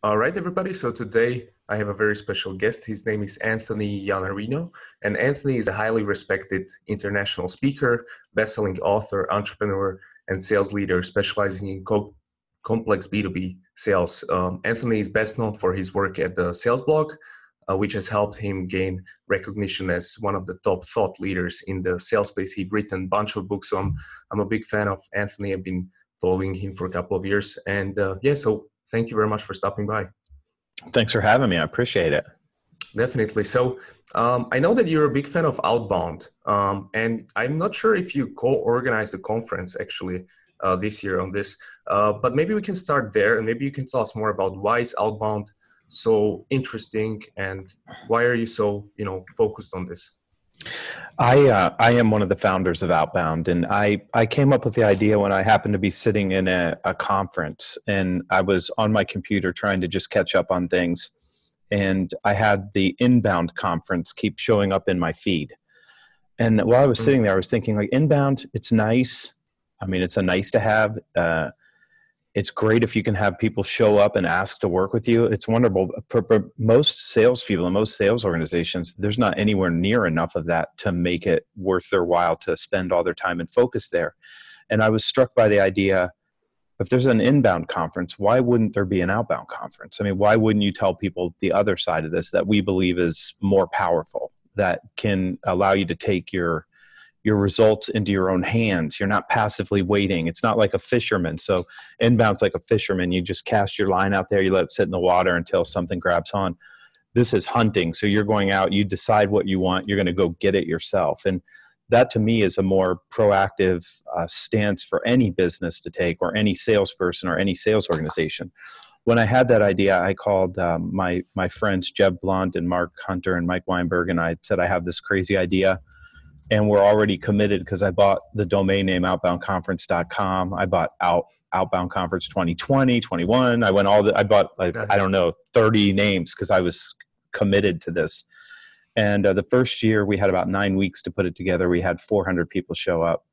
All right, everybody. So today I have a very special guest. His name is Anthony Iannarino, and Anthony is a highly respected international speaker, best-selling author, entrepreneur, and sales leader specializing in complex B2B sales. Anthony is best known for his work at the Sales Blog, which has helped him gain recognition as one of the top thought leaders in the sales space. He's written a bunch of books. So I'm a big fan of Anthony. I've been following him for a couple of years. And so thank you very much for stopping by. Thanks for having me. I appreciate it. Definitely. So I know that you're a big fan of Outbound, and I'm not sure if you co-organized the conference actually this year on this, but maybe we can start there, and maybe you can tell us more about why is Outbound so interesting, and why are you so focused on this? I am one of the founders of Outbound, and I came up with the idea when I happened to be sitting in a conference, and I was on my computer trying to just catch up on things, and I had the Inbound conference keep showing up in my feed. And while I was sitting there, I was thinking, like, Inbound, it's nice. I mean, it's a nice to have. It's great if you can have people show up and ask to work with you. It's wonderful. For most salespeople and most sales organizations, there's not anywhere near enough of that to make it worth their while to spend all their time and focus there. And I was struck by the idea, if there's an inbound conference, why wouldn't there be an outbound conference? I mean, why wouldn't you tell people the other side of this that we believe is more powerful, that can allow you to take your results into your own hands? You're not passively waiting. It's not like a fisherman. So inbound's like a fisherman. You just cast your line out there. You let it sit in the water until something grabs on. This is hunting. So you're going out, you decide what you want. You're going to go get it yourself. And that to me is a more proactive stance for any business to take, or any salesperson or any sales organization. When I had that idea, I called my friends Jeb Blunt and Mark Hunter and Mike Weinberg, and I said, I have this crazy idea. And we're already committed because I bought the domain name outboundconference.com. I bought Outbound Conference 2020, 21. I bought, nice. I don't know, 30 names because I was committed to this. And the first year we had about 9 weeks to put it together. We had 400 people show up.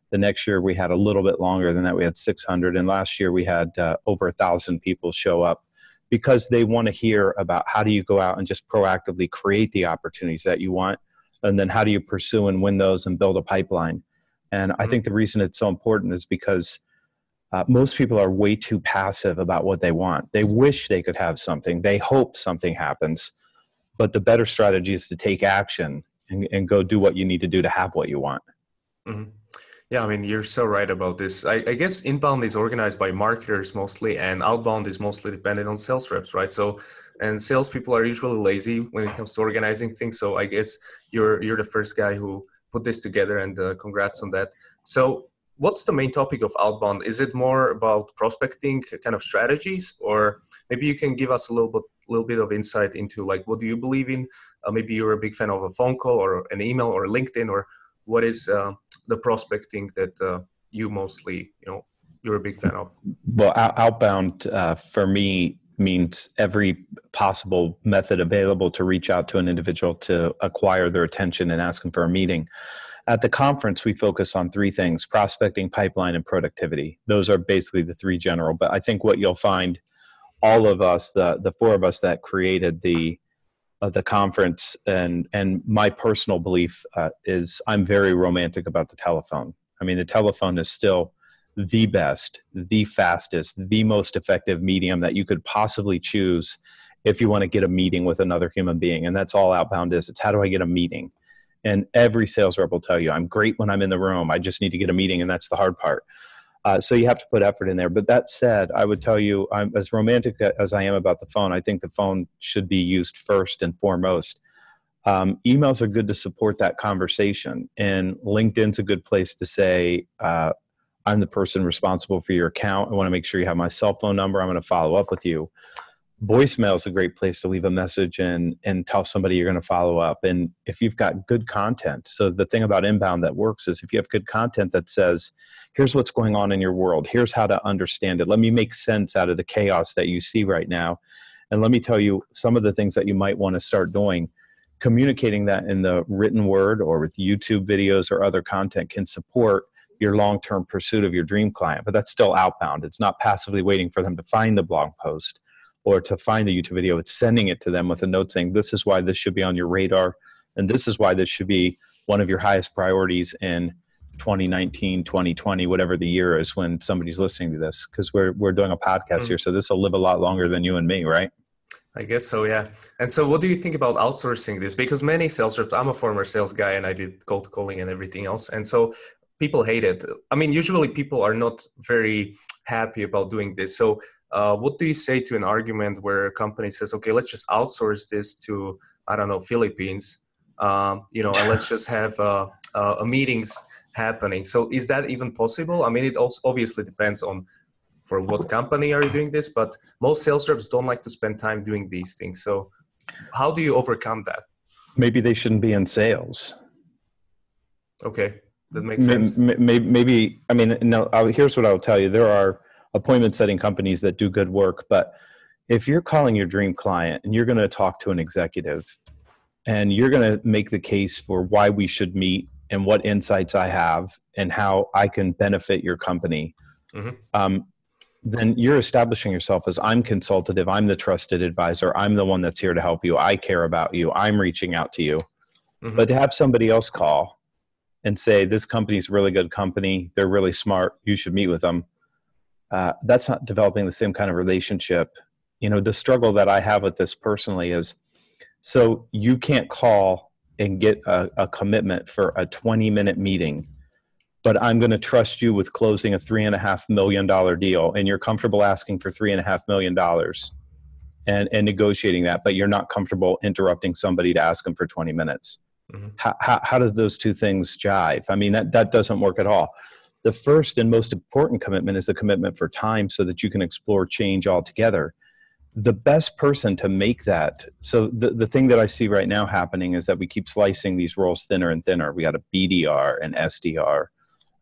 The next year we had a little bit longer than that. We had 600. And last year we had over 1,000 people show up, because they want to hear about how do you go out and just proactively create the opportunities that you want. And then how do you pursue and win those and build a pipeline? And I think the reason it's so important is because most people are way too passive about what they want. They wish they could have something. They hope something happens. But the better strategy is to take action and go do what you need to do to have what you want. Mm-hmm. Yeah, I mean, you're so right about this. I guess inbound is organized by marketers mostly, and outbound is mostly dependent on sales reps, right? So, and salespeople are usually lazy when it comes to organizing things. So I guess you're the first guy who put this together, and congrats on that. So what's the main topic of outbound? Is it more about prospecting kind of strategies, or maybe you can give us a little bit of insight into, like, what do you believe in? Maybe you're a big fan of a phone call or an email or LinkedIn, or what is the prospecting that you mostly, you're a big fan of? Well, outbound for me means every possible method available to reach out to an individual to acquire their attention and ask them for a meeting. At the conference, we focus on three things: prospecting, pipeline, and productivity. Those are basically the three general. But I think what you'll find, all of us, the four of us that created the conference, and my personal belief is I'm very romantic about the telephone. I mean, the telephone is still the best, the fastest, the most effective medium that you could possibly choose if you want to get a meeting with another human being. And that's all outbound is. It's how do I get a meeting? And every sales rep will tell you, I'm great when I'm in the room. I just need to get a meeting, and that's the hard part. So you have to put effort in there. But that said, I would tell you, I'm as romantic as I am about the phone. I think the phone should be used first and foremost. Emails are good to support that conversation. And LinkedIn's a good place to say, I'm the person responsible for your account. I want to make sure you have my cell phone number. I'm going to follow up with you. Voicemail is a great place to leave a message and tell somebody you're going to follow up. And if you've got good content, so the thing about inbound that works is if you have good content that says, here's what's going on in your world, here's how to understand it, let me make sense out of the chaos that you see right now, and let me tell you some of the things that you might want to start doing. Communicating that in the written word or with YouTube videos or other content can support your long-term pursuit of your dream client. But that's still outbound. It's not passively waiting for them to find the blog post. or to find a YouTube video. It's sending it to them with a note saying, this is why this should be on your radar. And this is why this should be one of your highest priorities in 2019, 2020, whatever the year is when somebody's listening to this, because we're doing a podcast here. So this will live a lot longer than you and me, right? I guess so, yeah. And so what do you think about outsourcing this? Because many sales reps, I'm a former sales guy and I did cold calling and everything else. And so people hate it. I mean, usually people are not very happy about doing this. So what do you say to an argument where a company says, okay, let's just outsource this to, I don't know, Philippines, and let's just have meetings happening. So is that even possible? I mean, it also obviously depends on for what company are you doing this, but most sales reps don't like to spend time doing these things. So how do you overcome that? Maybe they shouldn't be in sales. Okay, that makes sense. Maybe, I mean, no, here's what I'll tell you. There are appointment setting companies that do good work, but if you're calling your dream client and you're going to talk to an executive and you're going to make the case for why we should meet and what insights I have and how I can benefit your company, then you're establishing yourself as I'm consultative, I'm the trusted advisor, I'm the one that's here to help you, I care about you, I'm reaching out to you. But to have somebody else call and say, this company's a really good company, they're really smart, you should meet with them, that's not developing the same kind of relationship. The struggle that I have with this personally is, so you can't call and get a commitment for a 20-minute meeting, but I'm going to trust you with closing a $3.5 million deal, and you're comfortable asking for $3.5 million and negotiating that, but you're not comfortable interrupting somebody to ask them for 20 minutes. How does those two things jive? I mean, that doesn't work at all. The first and most important commitment is the commitment for time so that you can explore change altogether. The best person to make that, so the thing that I see right now happening is that we keep slicing these roles thinner and thinner. We got a BDR, an SDR,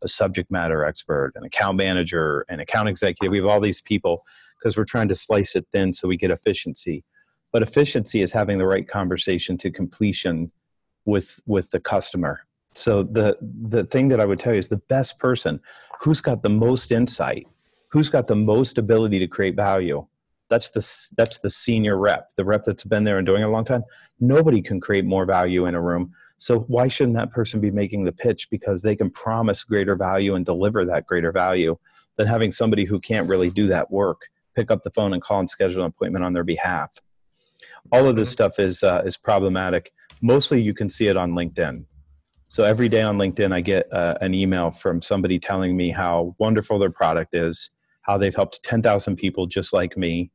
a subject matter expert, an account manager, an account executive. We have all these people because we're trying to slice it thin so we get efficiency. But efficiency is having the right conversation to completion with the customer. So the thing that I would tell you is the best person, who's got the most insight, who's got the most ability to create value, that's the senior rep, the rep that's been there and doing it a long time. Nobody can create more value in a room. So why shouldn't that person be making the pitch? Because they can promise greater value and deliver that greater value than having somebody who can't really do that work pick up the phone and call and schedule an appointment on their behalf. All of this stuff is problematic. Mostly you can see it on LinkedIn. So every day on LinkedIn, I get an email from somebody telling me how wonderful their product is, how they've helped 10,000 people just like me.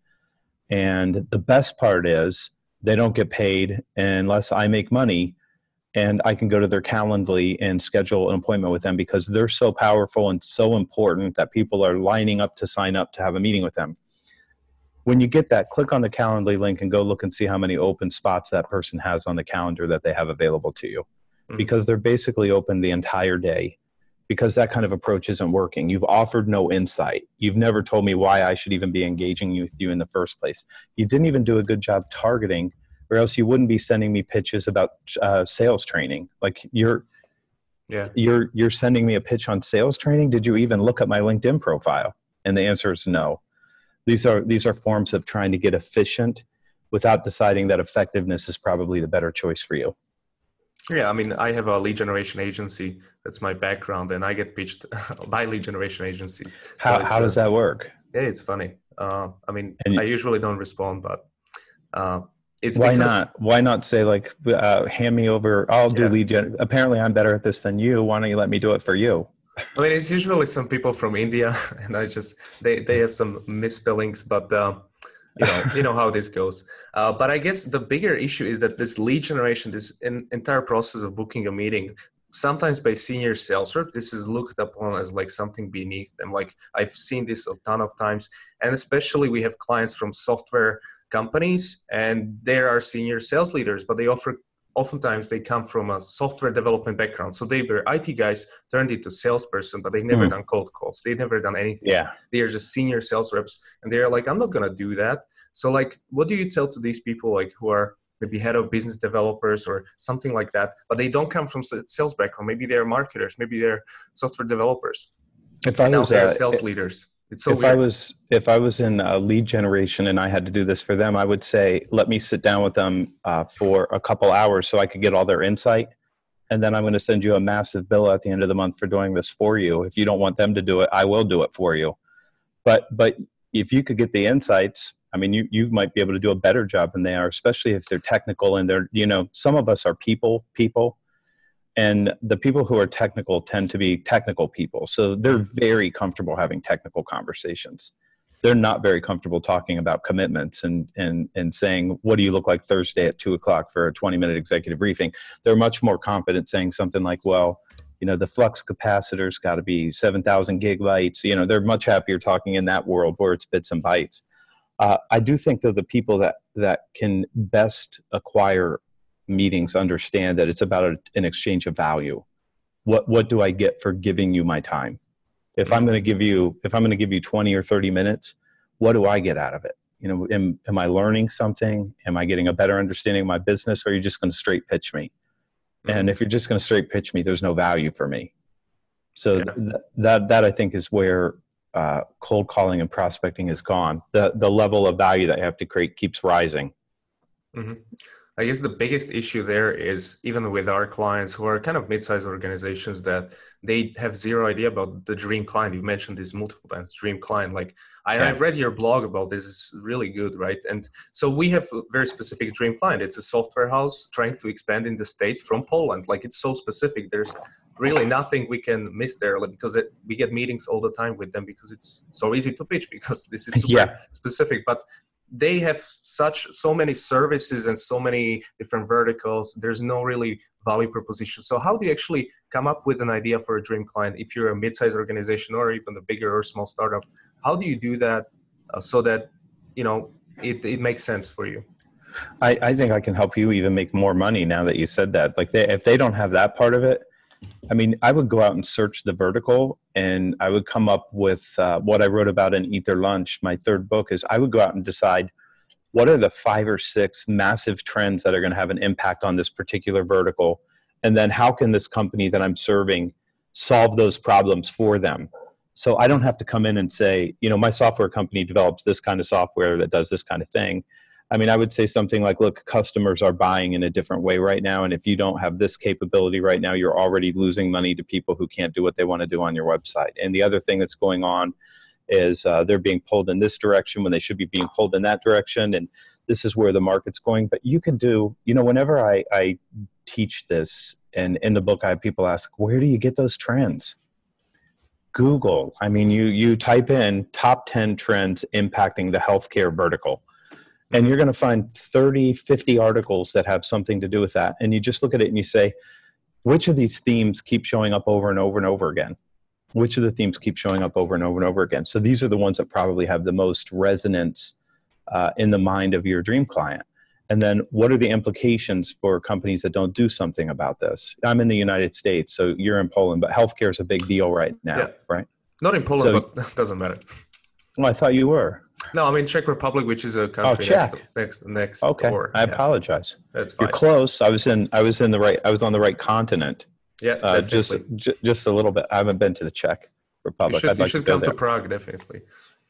And the best part is they don't get paid unless I make money, and I can go to their Calendly and schedule an appointment with them because they're so powerful and so important that people are lining up to sign up to have a meeting with them. When you get that, click on the Calendly link and go look and see how many open spots that person has on the calendar that they have available to you. Because they're basically open the entire day, because that kind of approach isn't working. You've offered no insight. You've never told me why I should even be engaging with you in the first place. You didn't even do a good job targeting, or else you wouldn't be sending me pitches about sales training. Like you're sending me a pitch on sales training. Did you even look at my LinkedIn profile? And the answer is no. These are forms of trying to get efficient without deciding that effectiveness is probably the better choice for you. Yeah, I mean, I have a lead generation agency. That's my background, and I get pitched by lead generation agencies. How does that work? Yeah, it's funny. I mean, I usually don't respond, but it's why because, not? Why not say like, hand me over? I'll do lead gen. Apparently, I'm better at this than you. Why don't you let me do it for you? I mean, it's usually some people from India, and they have some misspellings, but. You know how this goes. But I guess the bigger issue is that this lead generation, this entire process of booking a meeting, sometimes by senior sales rep, this is looked upon as like something beneath them. Like I've seen this a ton of times, and especially we have clients from software companies, and there are senior sales leaders, but oftentimes they come from a software development background. So they were IT guys turned into salesperson, but they've never done cold calls. They've never done anything. Yeah. They are just senior sales reps. And they're like, I'm not going to do that. So like, what do you tell to these people like who are maybe head of business developers or something like that, but they don't come from sales background? Maybe they're marketers, maybe they're software developers. If I was they're sales leaders. It's so weird. If I was in lead generation and I had to do this for them, I would say, let me sit down with them for a couple hours so I could get all their insight. And then I'm going to send you a massive bill at the end of the month for doing this for you. If you don't want them to do it, I will do it for you. But if you could get the insights, I mean, you might be able to do a better job than they are, especially if they're technical and they're, some of us are people, and the people who are technical tend to be technical people. So they're very comfortable having technical conversations. They're not very comfortable talking about commitments and saying, what do you look like Thursday at 2:00 for a 20-minute executive briefing? They're much more confident saying something like, well, the flux capacitor's got to be 7,000 gigabytes. They're much happier talking in that world where it's bits and bytes. I do think that the people that can best acquire meetings understand that it's about an exchange of value. What do I get for giving you my time? If I'm going to give you 20 or 30 minutes, what do I get out of it? Am I learning something? Am I getting a better understanding of my business? Or are you just going to straight pitch me? And if you're just going to straight pitch me, there's no value for me. So that I think is where cold calling and prospecting is gone. The level of value that you have to create keeps rising. Mm-hmm. I guess the biggest issue there is, even with our clients who are kind of mid-sized organizations, that they have zero idea about the dream client. You've mentioned this multiple times, dream client. I've read your blog about this. It's really good, right? And so we have a very specific dream client. It's a software house trying to expand in the States from Poland. It's so specific. There's really nothing we can miss there, because we get meetings all the time with them because it's so easy to pitch, because this is super specific. But they have so many services and so many different verticals. There's no really value proposition. So how do you actually come up with an idea for a dream client? If you're a mid-sized organization or even a bigger or small startup, how do you do that so that, it makes sense for you? I think I can help you even make more money now that you said that. If they don't have that part of it, I mean, I would go out and search the vertical, and I would come up with what I wrote about in Eat Their Lunch. My third book is I would go out and decide what are the 5 or 6 massive trends that are going to have an impact on this particular vertical, and then how can this company that I'm serving solve those problems for them? So I don't have to come in and say, my software company develops this kind of software that does this kind of thing. I mean, I would say something like, look, customers are buying in a different way right now. And if you don't have this capability right now, you're already losing money to people who can't do what they want to do on your website. And the other thing that's going on is they're being pulled in this direction when they should be being pulled in that direction. And this is where the market's going. But you can do, whenever I teach this, and in the book, I have people ask, where do you get those trends? Google. I mean, you type in top 10 trends impacting the healthcare vertical. And you're going to find 30, 50 articles that have something to do with that. And you just look at it and you say, which of these themes keep showing up over and over and over again? Which of the themes keep showing up over and over and over again? So these are the ones that probably have the most resonance in the mind of your dream client. And then what are the implications for companies that don't do something about this? I'm in the United States, so you're in Poland, but healthcare is a big deal right now, right? Not in Poland, but that doesn't matter. Well, I thought you were. No, I'm in Czech Republic, which is a country next okay. door. I apologize. That's fine. You're close. I was on the right continent. Yeah, just a little bit. I haven't been to the Czech Republic. You should come to Prague, definitely.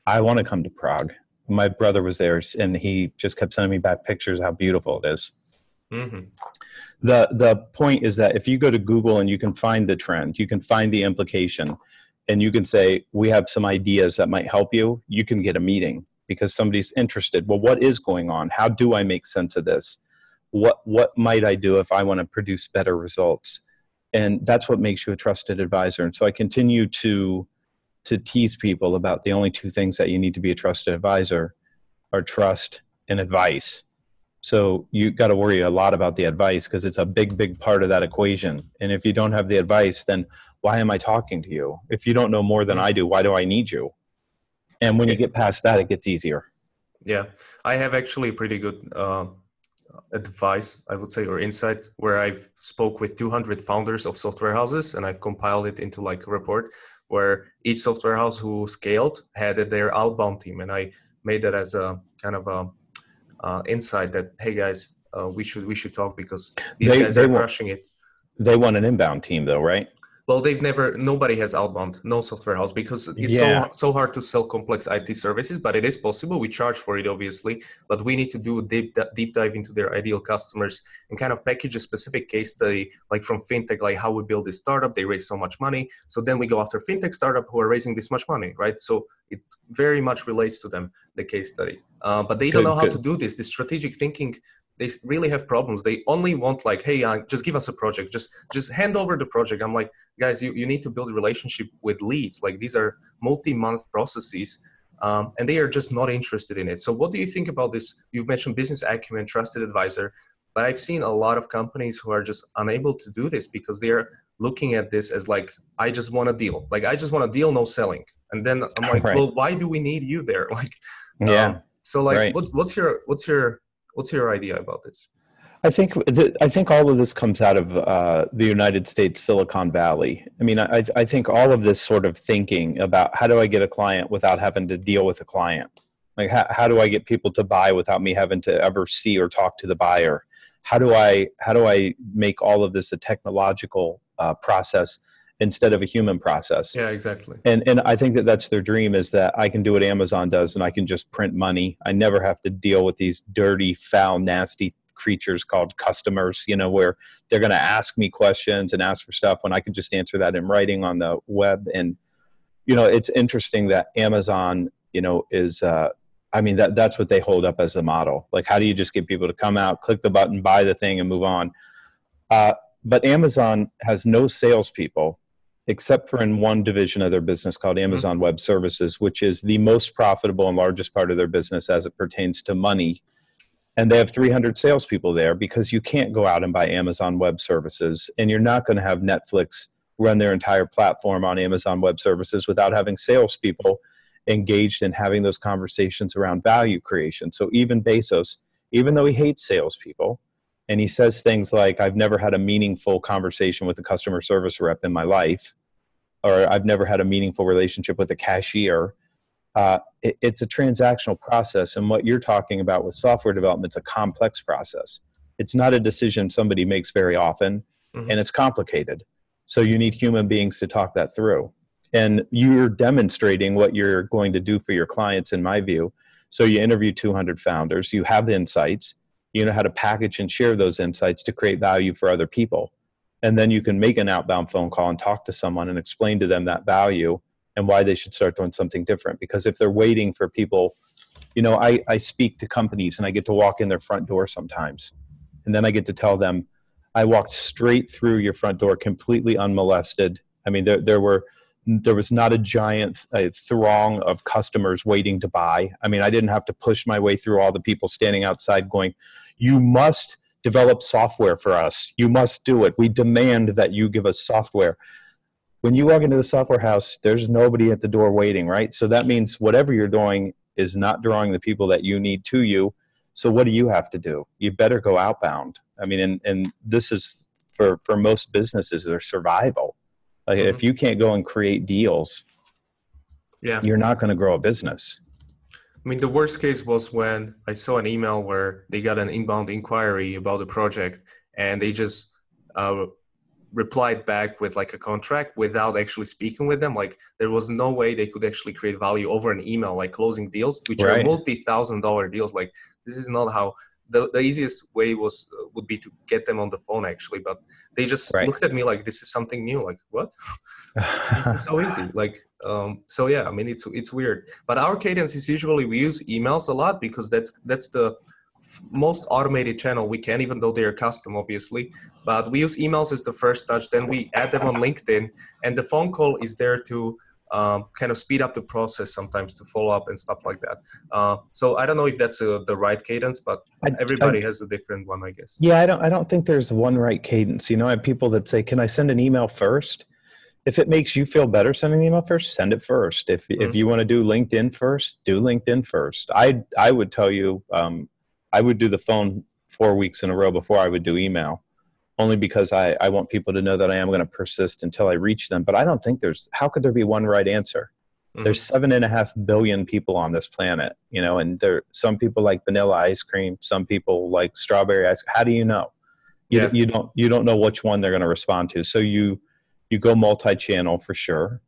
I want to come to Prague. My brother was there, and he just kept sending me back pictures of how beautiful it is. Mm-hmm. The point is that if you go to Google and you can find the trend, you can find the implication, and you can say, we have some ideas that might help you, you can get a meeting because somebody's interested. Well, what is going on? How do I make sense of this? What might I do if I want to produce better results? And that's what makes you a trusted advisor. And so I continue to tease people about the only 2 things that you need to be a trusted advisor are trust and advice. So you got to worry a lot about the advice because it's a big, big part of that equation. And if you don't have the advice, then why am I talking to you? If you don't know more than I do, why do I need you? And when you get past that, it gets easier. Yeah, I have actually pretty good advice, I would say, or insight, where I've spoke with 200 founders of software houses, and I've compiled it into a report where each software house who scaled had their outbound team. And I made that as a kind of insight that, hey guys, we should talk because these guys are crushing it. They want an inbound team though, right? Well, nobody has Outbound, no software house, because it's Yeah, so hard to sell complex IT services, but it is possible. We charge for it, obviously, but we need to do a deep dive into their ideal customers and kind of package a specific case study, like from fintech, like how we build this startup, they raise so much money. So then we go after fintech startup who are raising this much money, right? So it very much relates to them, the case study. But they don't know how to good. do this. The strategic thinking, they really have problems. They only want like, hey, just give us a project, just hand over the project. I'm like, guys, you need to build a relationship with leads. Like these are multi-month processes, and they are just not interested in it. So what do you think about this? You've mentioned business acumen, trusted advisor, but I've seen a lot of companies who are just unable to do this because they're looking at this as like, I just want a deal. Like I just want a deal, no selling. And then I'm like, Right. well, why do we need you there? Like, Yeah. so like, Right. what's your idea about this? I think all of this comes out of the United States, Silicon Valley. I mean, I think all of this sort of thinking about how do I get a client without having to deal with a client? Like how do I get people to buy without me having to ever see or talk to the buyer? How do I make all of this a technological process instead of a human process? Yeah, exactly. And I think that that's their dream, is that I can do what Amazon does and I can just print money. I never have to deal with these dirty, foul, nasty creatures called customers, where they're going to ask me questions and ask for stuff when I can just answer that in writing on the web. And, it's interesting that Amazon, is, that's what they hold up as the model. Like, how do you just get people to come out, click the button, buy the thing and move on? But Amazon has no salespeople except for in one division of their business called Amazon Web Services, which is the most profitable and largest part of their business as it pertains to money. And they have 300 salespeople there because you can't go out and buy Amazon Web Services, and you're not going to have Netflix run their entire platform on Amazon Web Services without having salespeople engaged in having those conversations around value creation. So even Bezos, even though he hates salespeople, and he says things like, I've never had a meaningful conversation with a customer service rep in my life, or I've never had a meaningful relationship with a cashier. It's a transactional process. And what you're talking about with software development is a complex process. It's not a decision somebody makes very often, and it's complicated. So you need human beings to talk that through. And you're demonstrating what you're going to do for your clients, in my view. So you interview 200 founders, you have the insights, you know how to package and share those insights to create value for other people. And then you can make an outbound phone call and talk to someone and explain to them that value and why they should start doing something different. Because if they're waiting for people, I speak to companies and I get to walk in their front door sometimes. And then I get to tell them, I walked straight through your front door completely unmolested. I mean, there was not a giant throng of customers waiting to buy. I mean, I didn't have to push my way through all the people standing outside going, you must develop software for us. You must do it. We demand that you give us software. When you walk into the software house, there's nobody at the door waiting, right? So that means whatever you're doing is not drawing the people that you need to you. So what do you have to do? You better go outbound. I mean, and this is for most businesses, their survival. Like if you can't go and create deals, you're not going to grow a business. I mean, the worst case was when I saw an email where they got an inbound inquiry about the project and they just replied back with like a contract without actually speaking with them. Like there was no way they could actually create value over an email, like closing deals, which are multi-$1,000 deals. Like this is not how the easiest way would be to get them on the phone actually, but they just looked at me like this is something new. Like what? This is so easy. Like so yeah, I mean it's weird. But our cadence is usually we use emails a lot because that's the most automated channel we can, even though they are custom obviously, but we use emails as the first touch, then we add them on LinkedIn, and the phone call is there to kind of speed up the process sometimes to follow up and stuff like that. So I don't know if that's the right cadence, but everybody has a different one, I guess. Yeah, I don't think there's one right cadence. I have people that say, can I send an email first? If it makes you feel better sending the email first, send it first. If you want to do LinkedIn first, do LinkedIn first. I would tell you, I would do the phone 4 weeks in a row before I would do email, only because I want people to know that I am going to persist until I reach them. But I don't think how could there be one right answer? There's 7.5 billion people on this planet, and some people like vanilla ice cream, some people like strawberry ice cream. How do you know? You don't know which one they're going to respond to. So you You go multi-channel for sure,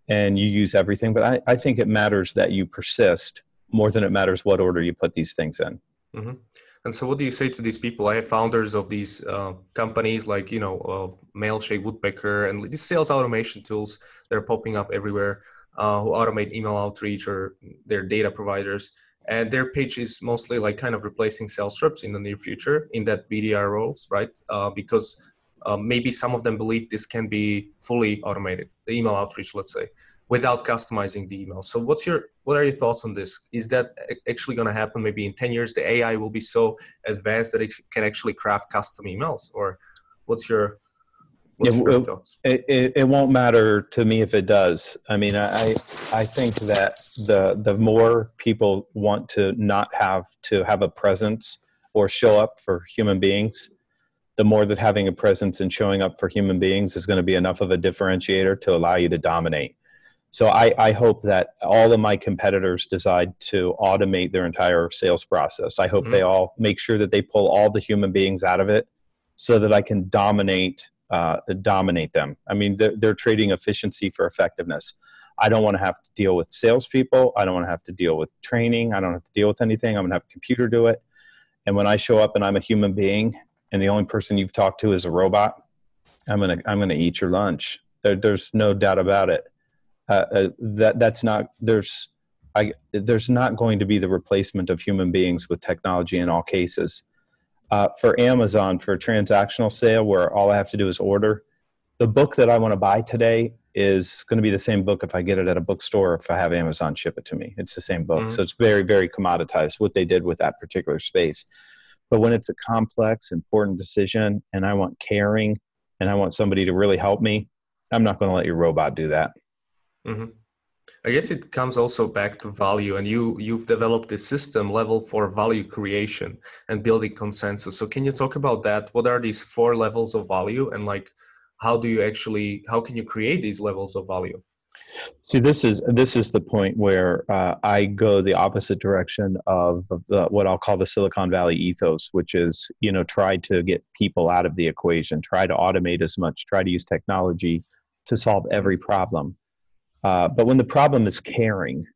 and you use everything. But I think it matters that you persist more than it matters what order you put these things in. Mm-hmm. And so what do you say to these people? I have founders of these companies like, Mailchimp, Woodpecker, and these sales automation tools that are popping up everywhere, who automate email outreach or their data providers. And their pitch is mostly like kind of replacing sales reps in the near future in that BDR roles, right? Because maybe some of them believe this can be fully automated, the email outreach, let's say, without customizing the email. So what are your thoughts on this? Is that actually going to happen? Maybe in 10 years, the AI will be so advanced that it can actually craft custom emails, or what's your thoughts? It won't matter to me if it does. I mean, I think that the more people want to not have to have a presence or show up for human beings, the more that having a presence and showing up for human beings is going to be enough of a differentiator to allow you to dominate. So I hope that all of my competitors decide to automate their entire sales process. I hope they all make sure that they pull all the human beings out of it so that I can dominate them. I mean, they're trading efficiency for effectiveness. I don't want to have to deal with salespeople. I don't want to have to deal with training. I don't have to deal with anything. I'm going to have a computer do it. And when I show up and I'm a human being and the only person you've talked to is a robot, I'm going to eat your lunch. There's no doubt about it. There's not going to be the replacement of human beings with technology in all cases. For Amazon, for a transactional sale where all I have to do is order, the book that I want to buy today is going to be the same book if I get it at a bookstore or if I have Amazon ship it to me. It's the same book. So it's very, very commoditized what they did with that particular space. But when it's a complex, important decision and I want caring and I want somebody to really help me, I'm not going to let your robot do that. Mm-hmm. I guess it comes also back to value, and you've developed a system level for value creation and building consensus. So can you talk about that? What are these 4 levels of value, and like how can you create these levels of value? See, this is the point where I go the opposite direction of what I'll call the Silicon Valley ethos, which is, try to get people out of the equation, try to automate as much, try to use technology to solve every problem. But when the problem is caring,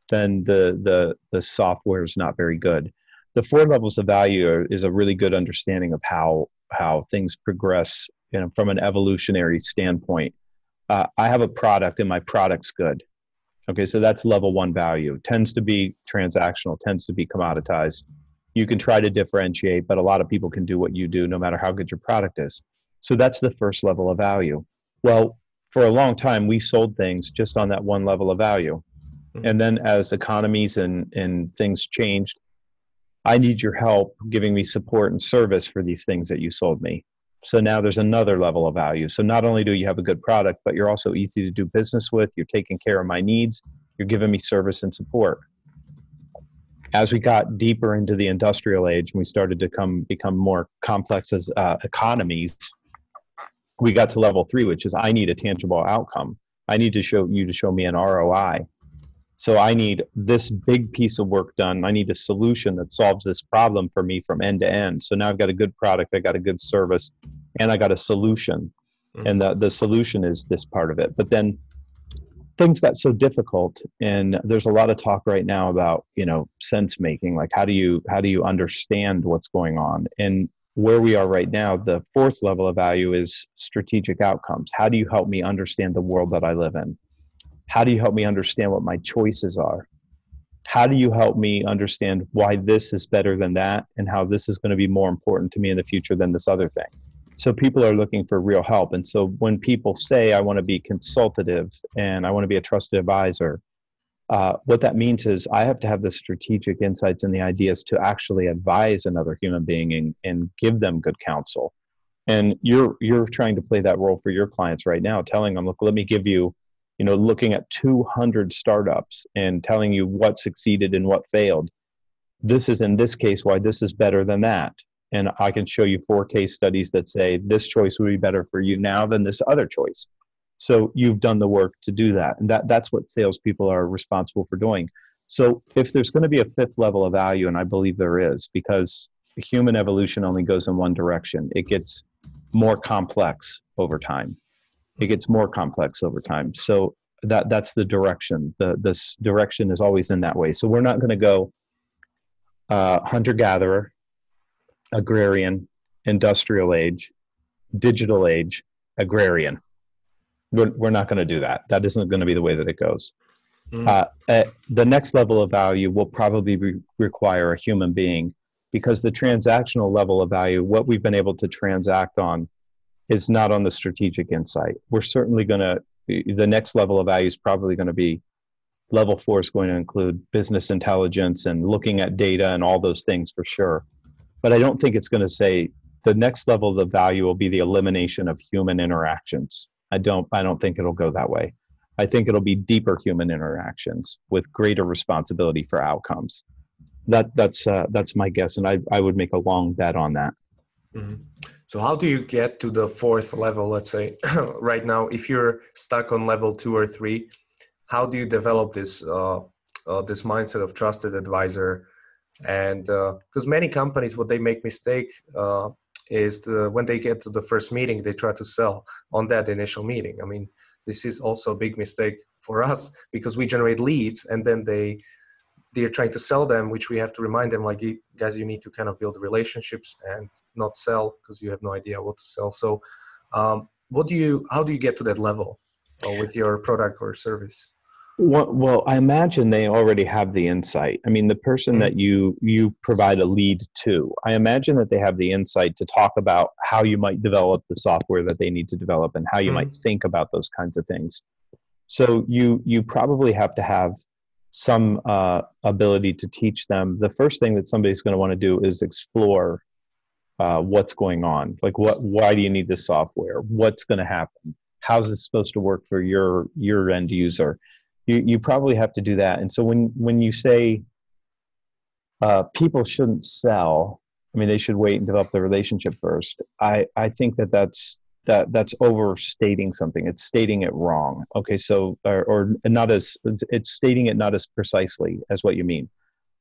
then the software is not very good. The 4 levels of value is a really good understanding of how things progress, from an evolutionary standpoint. I have a product and my product's good. Okay, so that's level 1 value. Tends to be transactional, tends to be commoditized. You can try to differentiate, but a lot of people can do what you do no matter how good your product is. So that's the first level of value. Well, for a long time, we sold things just on that 1 level of value. And then as economies and things changed, I need your help giving me support and service for these things that you sold me. So now there's another level of value. So not only do you have a good product, but you're also easy to do business with. You're taking care of my needs. You're giving me service and support. As we got deeper into the industrial age and we started to become more complex as economies, we got to level 3, which is I need a tangible outcome. I need to show me an ROI. So I need this big piece of work done. I need a solution that solves this problem for me from end to end. So now I've got a good product, I got a good service, and I got a solution. And the solution is this part of it. But then things got so difficult, and there's a lot of talk right now about, sense making, like how do you understand what's going on? And where we are right now, the 4th level of value is strategic outcomes. How do you help me understand the world that I live in? How do you help me understand what my choices are? How do you help me understand why this is better than that and how this is going to be more important to me in the future than this other thing? So people are looking for real help. And so when people say, I want to be consultative and I want to be a trusted advisor, what that means is I have to have the strategic insights and the ideas to actually advise another human being and give them good counsel. And you're trying to play that role for your clients right now, telling them, look, let me give you, looking at 200 startups and telling you what succeeded and what failed. This is, in this case, why this is better than that. And I can show you 4 case studies that say this choice would be better for you now than this other choice. So you've done the work to do that. And that's what salespeople are responsible for doing. So if there's going to be a 5th level of value, and I believe there is, because human evolution only goes in one direction, it gets more complex over time. It gets more complex over time. So that's the direction. This direction is always in that way. So we're not going to go hunter-gatherer, agrarian, industrial age, digital age, agrarian. We're not going to do that. That isn't going to be the way that it goes. The next level of value will probably require a human being, because the transactional level of value, what we've been able to transact on, is not on the strategic insight. We're certainly going to, the next level of value is probably going to be, level 4 is going to include business intelligence and looking at data and all those things for sure. But I don't think it's going to say the next level of value will be the elimination of human interactions. I don't think it'll go that way. I think it'll be deeper human interactions with greater responsibility for outcomes. That's my guess, and I would make a long bet on that. Mm-hmm. So how do you get to the 4th level, let's say, right now? If you're stuck on level 2 or 3, how do you develop this this mindset of trusted advisor? And because many companies, what they make mistake is when they get to the first meeting, they try to sell on that initial meeting. I mean, this is also a big mistake for us, because we generate leads and then they're trying to sell them, which we have to remind them, like, guys, you need to kind of build relationships and not sell, because you have no idea what to sell. So how do you get to that level with your product or service? Well, I imagine they already have the insight. I mean, the person that you provide a lead to, I imagine that they have the insight to talk about how you might develop the software that they need to develop and how you might think about those kinds of things. So you probably have to have some ability to teach them. The first thing that somebody's going to want to do is explore what's going on. Like, why do you need this software? What's going to happen? How's it supposed to work for your end user? You probably have to do that. And so when you say people shouldn't sell, I mean, they should wait and develop the relationship first. I think that's overstating something. It's stating it wrong. Okay, so or not as, it's stating it not as precisely as what you mean.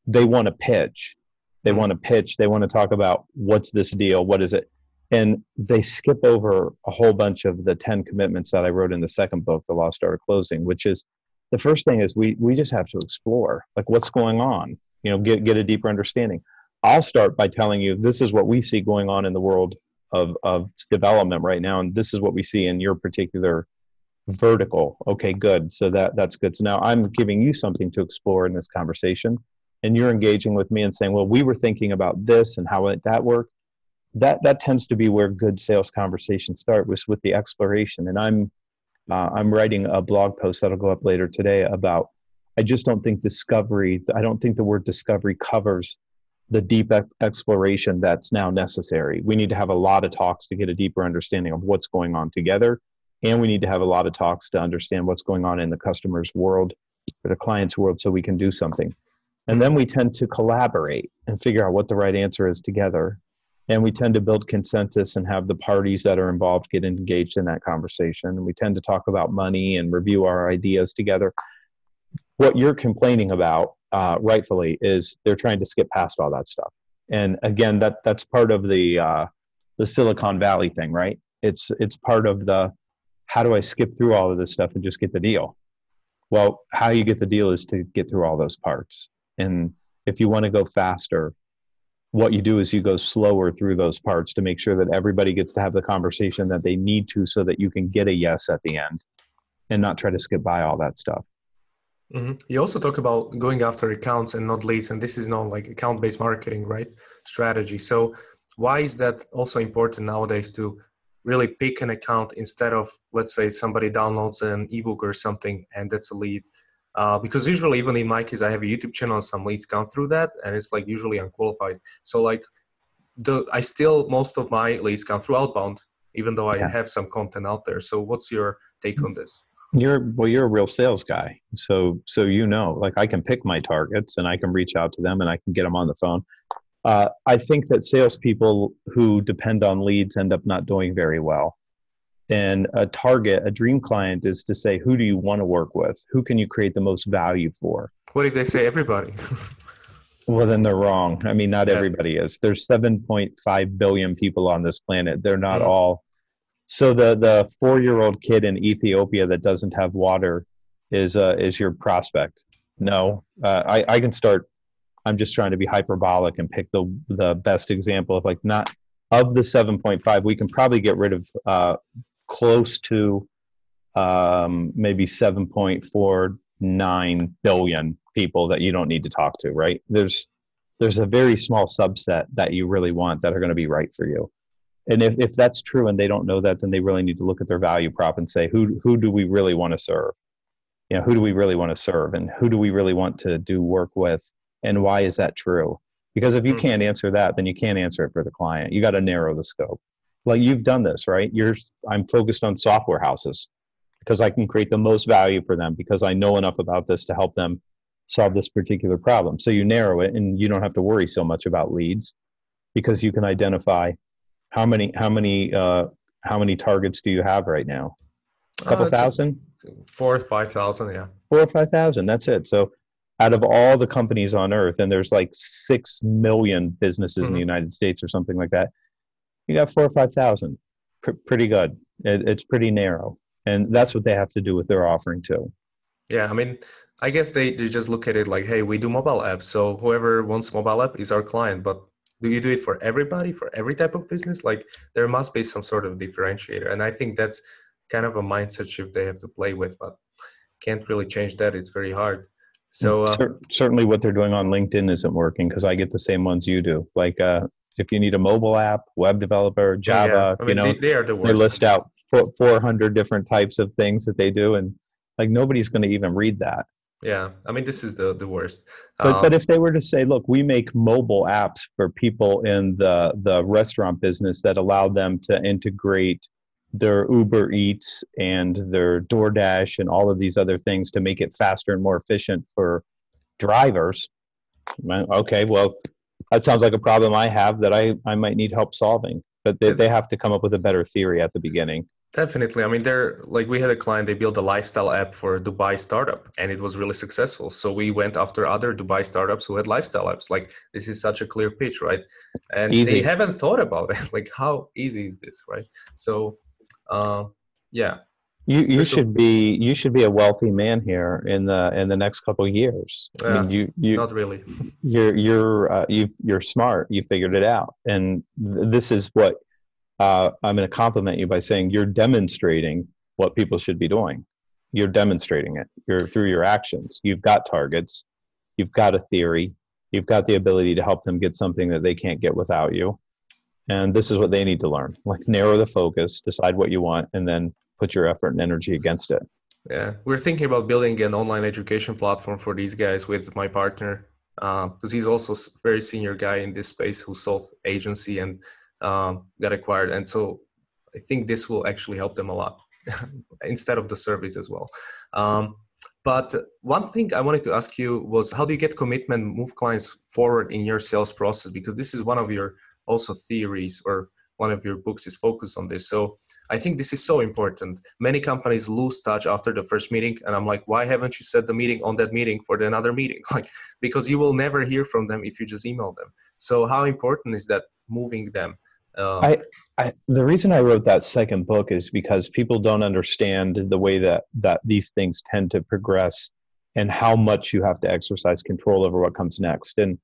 They want to pitch. They want to pitch. They want to talk about, what's this deal? What is it? And they skip over a whole bunch of the 10 commitments that I wrote in the second book, The Lost Art of Closing, which is, the first thing is we just have to explore, like, what's going on, get a deeper understanding. I'll start by telling you, this is what we see going on in the world of development right now. And this is what we see in your particular vertical. Okay, good. So that's good. So now I'm giving you something to explore in this conversation, and you're engaging with me and saying, well, we were thinking about this and how that worked. That tends to be where good sales conversations start, was with the exploration. And I'm writing a blog post that'll go up later today about, I just don't think I don't think the word discovery covers the deep exploration that's now necessary. We need to have a lot of talks to get a deeper understanding of what's going on together. And we need to have a lot of talks to understand what's going on in the customer's world or the client's world, so we can do something. And then we tend to collaborate and figure out what the right answer is together. And we tend to build consensus and have the parties that are involved get engaged in that conversation. And we tend to talk about money and review our ideas together. What you're complaining about, rightfully, is they're trying to skip past all that stuff. And again, that's part of the Silicon Valley thing, right? It's part of the, how do I skip through all of this stuff and just get the deal? Well, how you get the deal is to get through all those parts. And if you want to go faster, what you do is you go slower through those parts to make sure that everybody gets to have the conversation that they need to, so that you can get a yes at the end and not try to skip by all that stuff. Mm-hmm. You also talk about going after accounts and not leads, and this is not like account-based marketing, right? Strategy. So why is that also important nowadays, to really pick an account instead of, let's say, somebody downloads an ebook or something and that's a lead? Because usually, even in my case, I have a YouTube channel and some leads come through that, and it's like usually unqualified. So like most of my leads come through outbound, even though I have some content out there. So what's your take on this? You're a real sales guy. So like, I can pick my targets and I can reach out to them and I can get them on the phone. I think that salespeople who depend on leads end up not doing very well. And a dream client, is to say, who do you want to work with? Who can you create the most value for? What if they say everybody? Well, then they're wrong. I mean, not everybody is. There's 7.5 billion people on this planet. They're not all So the 4-year-old kid in Ethiopia that doesn't have water is your prospect. No, I can start. I'm just trying to be hyperbolic and pick the best example of like not of the 7.5. We can probably get rid of close to maybe 7.49 billion people that you don't need to talk to. Right? There's a very small subset that you really want that are going to be right for you. And if that's true and they don't know that, then they really need to look at their value prop and say, who do we really want to serve? Who do we really want to serve, and who do we really want to do work with, and why is that true? Because if you can't answer that, then you can't answer it for the client. You got to narrow the scope. Like you've done this, right? I'm focused on software houses because I can create the most value for them because I know enough about this to help them solve this particular problem. So you narrow it, and you don't have to worry so much about leads because you can identify how many targets do you have right now? A couple thousand? 4,000 or 5,000, yeah. 4,000 or 5,000. That's it. So out of all the companies on earth, and there's like 6 million businesses in the United States or something like that, you got 4,000 or 5,000. Pretty good. It's pretty narrow. And that's what they have to do with their offering too. Yeah, I mean, I guess they just look at it like, hey, we do mobile apps. So whoever wants mobile app is our client. But do you do it for everybody, for every type of business? Like there must be some sort of differentiator. And I think that's kind of a mindset shift they have to play with, but can't really change that. It's very hard. So certainly what they're doing on LinkedIn isn't working because I get the same ones you do. Like if you need a mobile app, web developer, Java, I mean, they are the worst. They list out 400 different types of things that they do. And like nobody's going to even read that. Yeah, I mean, this is the worst. But if they were to say, look, we make mobile apps for people in the restaurant business that allow them to integrate their Uber Eats and their DoorDash and all of these other things to make it faster and more efficient for drivers. Okay, well, that sounds like a problem I have that I might need help solving. But they have to come up with a better theory at the beginning. Definitely. I mean, we had a client, they built a lifestyle app for a Dubai startup and it was really successful. So we went after other Dubai startups who had lifestyle apps. Like this is such a clear pitch, right? And they haven't thought about it. Like how easy is this, right? So, yeah. You should be a wealthy man here in the next couple of years. I mean, you not really. You're smart. You figured it out, and this is what I'm going to compliment you by saying you're demonstrating what people should be doing. You're demonstrating it. You're through your actions. You've got targets. You've got a theory. You've got the ability to help them get something that they can't get without you. And this is what they need to learn. Like narrow the focus, decide what you want, and then put your effort and energy against it. Yeah, we're thinking about building an online education platform for these guys with my partner, because he's also a very senior guy in this space who sold agency and got acquired. And so I think this will actually help them a lot instead of the service as well. But one thing I wanted to ask you was, how do you get commitment, move clients forward in your sales process? Because this is one of your also theories, or one of your books is focused on this. So I think this is so important. Many companies lose touch after the first meeting. And I'm like, why haven't you set the meeting on that meeting for another meeting? Like, because you will never hear from them if you just email them. So how important is that moving them? The reason I wrote that second book is because people don't understand the way that these things tend to progress and how much you have to exercise control over what comes next. And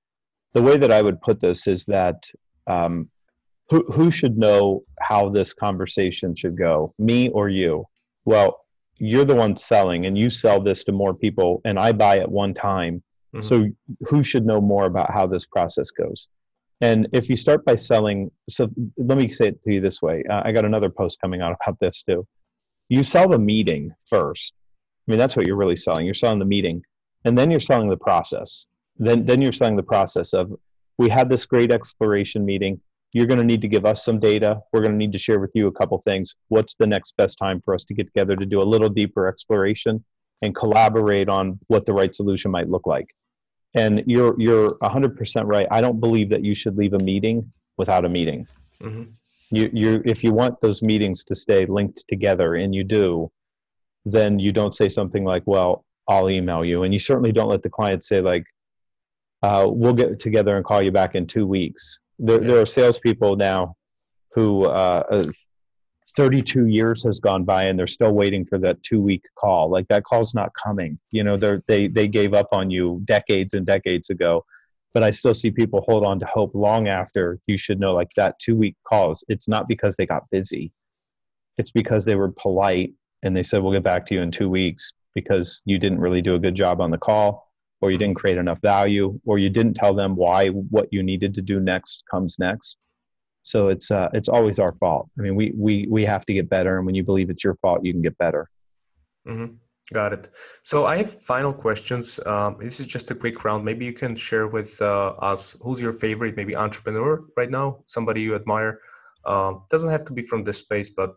the way that I would put this is that who should know how this conversation should go, me or you? Well, you're the one selling and you sell this to more people and I buy at one time. Mm-hmm. So who should know more about how this process goes? And if you start by selling, so let me say it to you this way. I got another post coming out about this too. You sell the meeting first. I mean, that's what you're really selling. You're selling the meeting and then you're selling the process. Then you're selling the process of, we had this great exploration meeting. You're going to need to give us some data. We're going to need to share with you a couple things. What's the next best time for us to get together to do a little deeper exploration and collaborate on what the right solution might look like? And you're 100% right. I don't believe that you should leave a meeting without a meeting. Mm-hmm. If you want those meetings to stay linked together, and you do, then you don't say something like, well, I'll email you. And you certainly don't let the client say like, we'll get together and call you back in 2 weeks. There are salespeople now who 32 years has gone by and they're still waiting for that 2-week call. Like, that call's not coming. They gave up on you decades and decades ago. But I still see people hold on to hope long after. You should know, like, that 2-week calls, it's not because they got busy. It's because they were polite and they said, we'll get back to you in 2 weeks, because you didn't really do a good job on the call, or you didn't create enough value, or you didn't tell them why what you needed to do next comes next. So it's always our fault. I mean, we have to get better. And when you believe it's your fault, you can get better. Mm-hmm. Got it. So I have final questions. This is just a quick round. Maybe you can share with us, who's your favorite, maybe entrepreneur right now, somebody you admire. Doesn't have to be from this space, but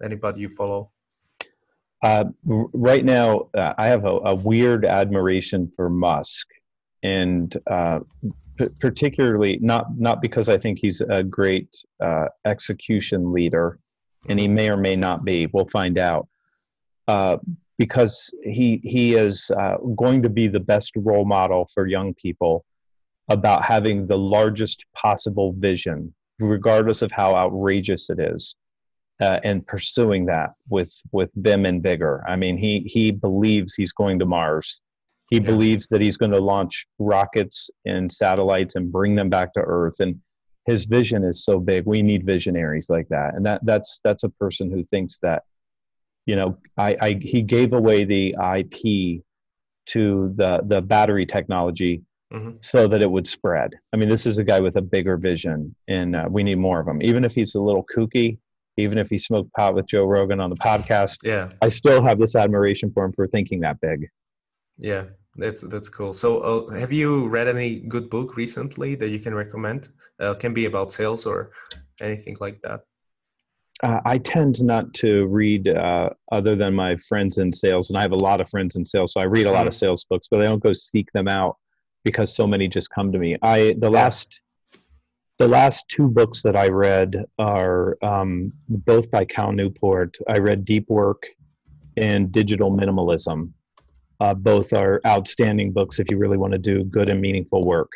anybody you follow. Right now, I have a weird admiration for Musk, and particularly not because I think he's a great execution leader, and he may or may not be. We'll find out. Because he is going to be the best role model for young people about having the largest possible vision, regardless of how outrageous it is, and pursuing that with vim and vigor. I mean, he believes he's going to Mars. He believes that he's going to launch rockets and satellites and bring them back to Earth. And his vision is so big. We need visionaries like that. And that's a person who thinks that, he gave away the IP to the battery technology so that it would spread. I mean, this is a guy with a bigger vision, and we need more of him. Even if he's a little kooky, even if he smoked pot with Joe Rogan on the podcast, I still have this admiration for him for thinking that big. Yeah, that's cool. So have you read any good book recently that you can recommend? Can be about sales or anything like that. I tend not to read other than my friends in sales, and I have a lot of friends in sales, so I read a lot of sales books, but I don't go seek them out because so many just come to me. The last 2 books that I read are both by Cal Newport. I read Deep Work and Digital Minimalism. Both are outstanding books if you really want to do good and meaningful work.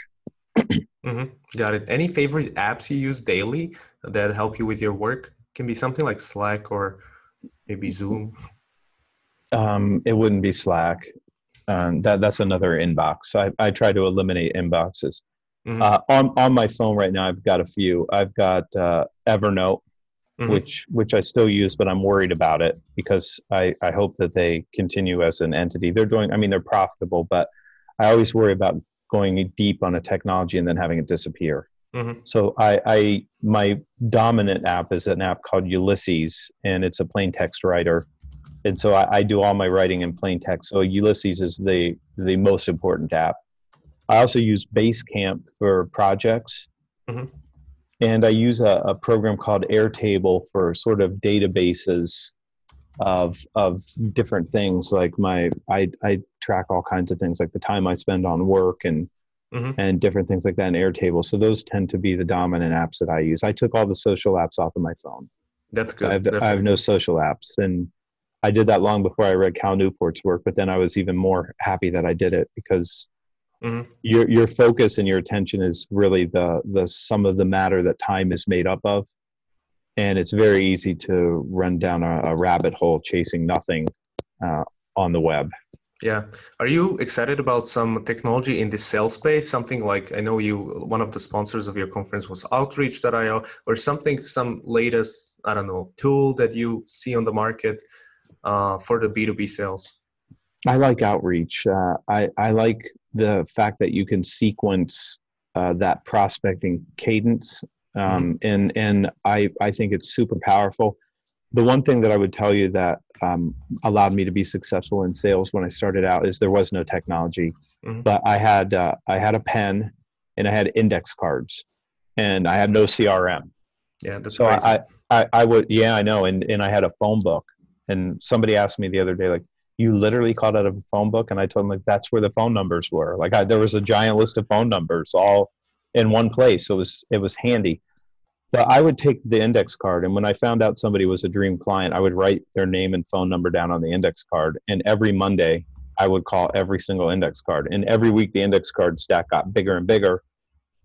Got it. Any favorite apps you use daily that help you with your work? Can be something like Slack or maybe Zoom. It wouldn't be Slack. That's another inbox. I try to eliminate inboxes. On my phone right now, I've got a few. I've got Evernote, which I still use, but I'm worried about it because I hope that they continue as an entity. They're profitable, but I always worry about going deep on a technology and then having it disappear. So my dominant app is an app called Ulysses, and it's a plain text writer. And so I do all my writing in plain text. So Ulysses is the most important app. I also use Basecamp for projects. And I use a program called Airtable for sort of databases of different things. Like I track all kinds of things, like the time I spend on work and different things like that in Airtable. So those tend to be the dominant apps that I use. I took all the social apps off of my phone. That's good. I have no social apps. And I did that long before I read Cal Newport's work, but then I was even more happy that I did it because your focus and your attention is really the sum of the matter that time is made up of. And it's very easy to run down a rabbit hole chasing nothing on the web. Yeah. Are you excited about some technology in the sales space? Something like, I know one of the sponsors of your conference was Outreach.io, or some latest, I don't know, tool that you see on the market for the B2B sales? I like Outreach. I like the fact that you can sequence that prospecting cadence. And I think it's super powerful. The one thing that I would tell you that allowed me to be successful in sales when I started out is there was no technology, but I had a pen and I had index cards and I had no CRM. Yeah, that's so crazy. I would, yeah, I know. And I had a phone book, and somebody asked me the other day, like, you literally called out of a phone book? And I told them, like, that's where the phone numbers were. Like there was a giant list of phone numbers all in one place. So it was handy. But I would take the index card, and when I found out somebody was a dream client, I would write their name and phone number down on the index card. And every Monday, I would call every single index card. And every week, the index card stack got bigger and bigger.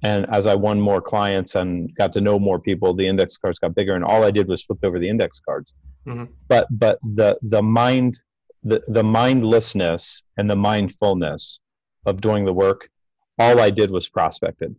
And as I won more clients and got to know more people, the index cards got bigger, and all I did was flip over the index cards. Mm-hmm. But the mindlessness and the mindfulness of doing the work, all I did was prospected.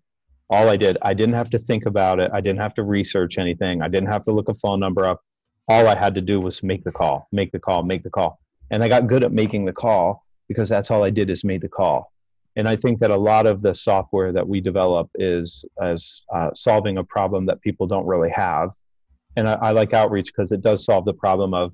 All I did, I didn't have to think about it. I didn't have to research anything. I didn't have to look a phone number up. All I had to do was make the call, make the call, make the call. And I got good at making the call because that's all I did is made the call. And I think that a lot of the software that we develop is as solving a problem that people don't really have. And I like outreach because it does solve the problem of,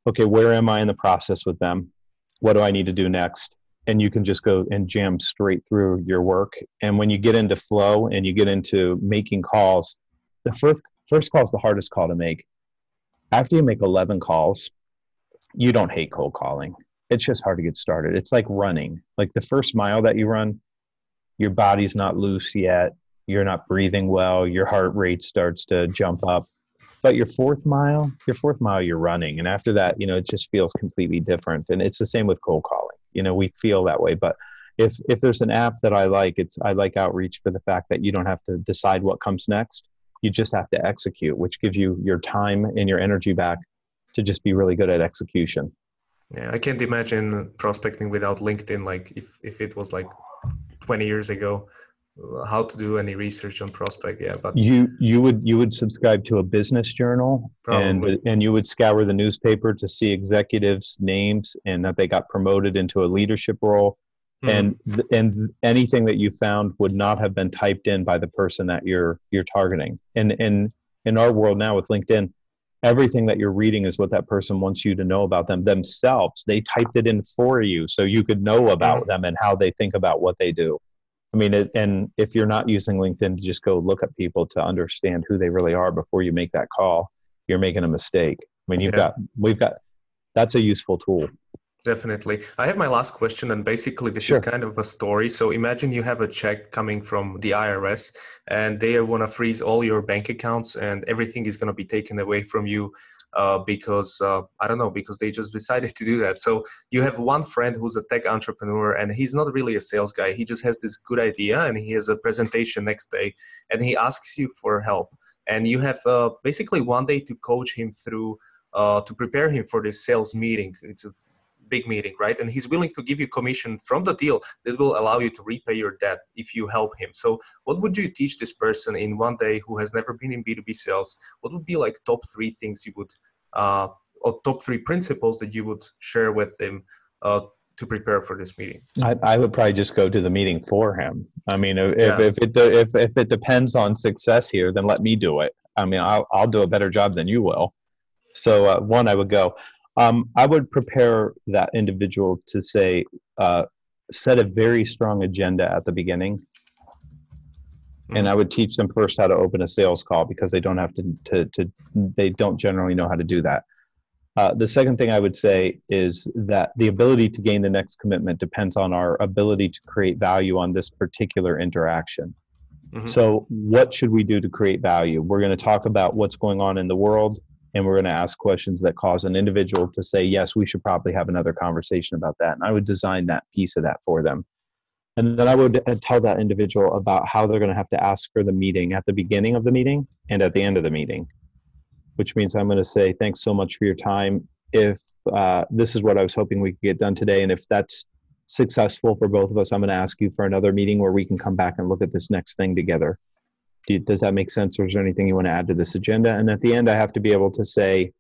okay, where am I in the process with them? What do I need to do next? And you can just go and jam straight through your work. And when you get into flow and you get into making calls, the first call is the hardest call to make. After you make 11 calls, you don't hate cold calling. It's just hard to get started. It's like running. Like the first mile that you run, your body's not loose yet. You're not breathing well. Your heart rate starts to jump up. But your fourth mile, you're running. And after that, it just feels completely different. And it's the same with cold calling. We feel that way. But if there's an app that I like Outreach for the fact that you don't have to decide what comes next. You just have to execute, which gives you your time and your energy back to just be really good at execution. Yeah, I can't imagine prospecting without LinkedIn. Like if it was like 20 years ago, how to do any research on prospect. Yeah, but you would subscribe to a business journal, probably. and you would scour the newspaper to see executives' names and that they got promoted into a leadership role. Mm-hmm. And anything that you found would not have been typed in by the person that you're targeting. And in our world now with LinkedIn, everything that you're reading is what that person wants you to know about them themselves. They typed it in for you so you could know about them and how they think about what they do. I mean, and if you're not using LinkedIn to just go look at people to understand who they really are before you make that call, you're making a mistake. I mean, we've got, that's a useful tool. Definitely. I have my last question, and basically this is kind of a story. So imagine you have a check coming from the IRS and they want to freeze all your bank accounts and everything is going to be taken away from you because they just decided to do that. So you have one friend who's a tech entrepreneur and he's not really a sales guy. He just has this good idea and he has a presentation next day and he asks you for help. And you have basically one day to coach him through, to prepare him for this sales meeting. It's a big meeting, right? And he's willing to give you commission from the deal that will allow you to repay your debt if you help him. So what would you teach this person in one day who has never been in B2B sales? What would be like top 3 things you would, or top 3 principles that you would share with him to prepare for this meeting? I would probably just go to the meeting for him. I mean, if it depends on success here, then let me do it. I mean, I'll do a better job than you will. So one, I would go. I would prepare that individual to say, set a very strong agenda at the beginning. And I would teach them first how to open a sales call because they don't have they don't generally know how to do that. The second thing I would say is that the ability to gain the next commitment depends on our ability to create value on this particular interaction. Mm-hmm. So what should we do to create value? We're going to talk about what's going on in the world. And we're going to ask questions that cause an individual to say, yes, we should probably have another conversation about that. And I would design that piece of that for them. And then I would tell that individual about how they're going to have to ask for the meeting at the beginning of the meeting and at the end of the meeting, which means I'm going to say, thanks so much for your time. If this is what I was hoping we could get done today, and if that's successful for both of us, I'm going to ask you for another meeting where we can come back and look at this next thing together. Does that make sense, or is there anything you want to add to this agenda? And at the end, I have to be able to say,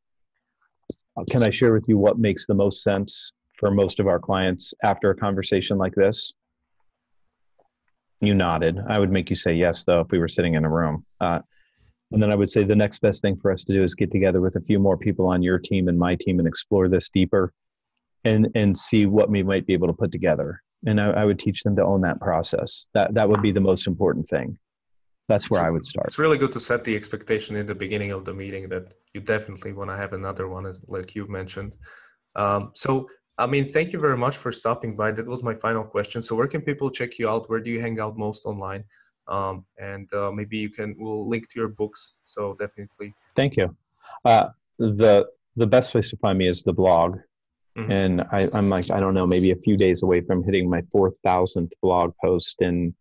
can I share with you what makes the most sense for most of our clients after a conversation like this? You nodded. I would make you say yes, though, if we were sitting in a room. And then I would say the next best thing for us to do is get together with a few more people on your team and my team and explore this deeper and see what we might be able to put together. And I would teach them to own that process. That would be the most important thing. That's where I would start. It's really good to set the expectation in the beginning of the meeting that you definitely want to have another one, like you've mentioned. So, I mean, thank you very much for stopping by. That was my final question. So where can people check you out? Where do you hang out most online? And maybe we'll link to your books. So definitely. Thank you. The best place to find me is the blog. Mm-hmm. And I'm like, I don't know, maybe a few days away from hitting my 4,000th blog post. And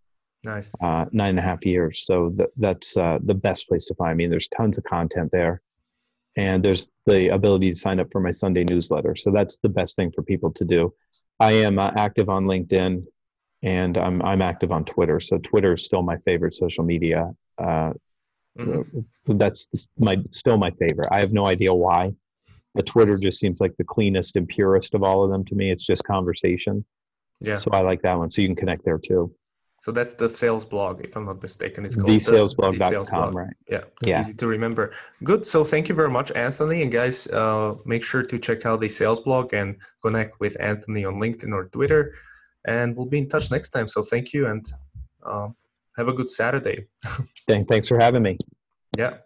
Nice. 9.5 years. So that's the best place to find me. There's tons of content there. And there's the ability to sign up for my Sunday newsletter. So that's the best thing for people to do. I am active on LinkedIn, and I'm active on Twitter. So Twitter is still my favorite social media. That's still my favorite. I have no idea why, but Twitter just seems like the cleanest and purest of all of them to me. It's just conversation. Yeah. So I like that one. So you can connect there too. So that's the sales blog, if I'm not mistaken. It's called the Sales thesalesblog.com, Blog. right? Yeah, Yeah. easy to remember. Good. So thank you very much, Anthony. And guys, make sure to check out the Sales Blog and connect with Anthony on LinkedIn or Twitter. And we'll be in touch next time. So thank you, and have a good Saturday. Thanks for having me. Yeah.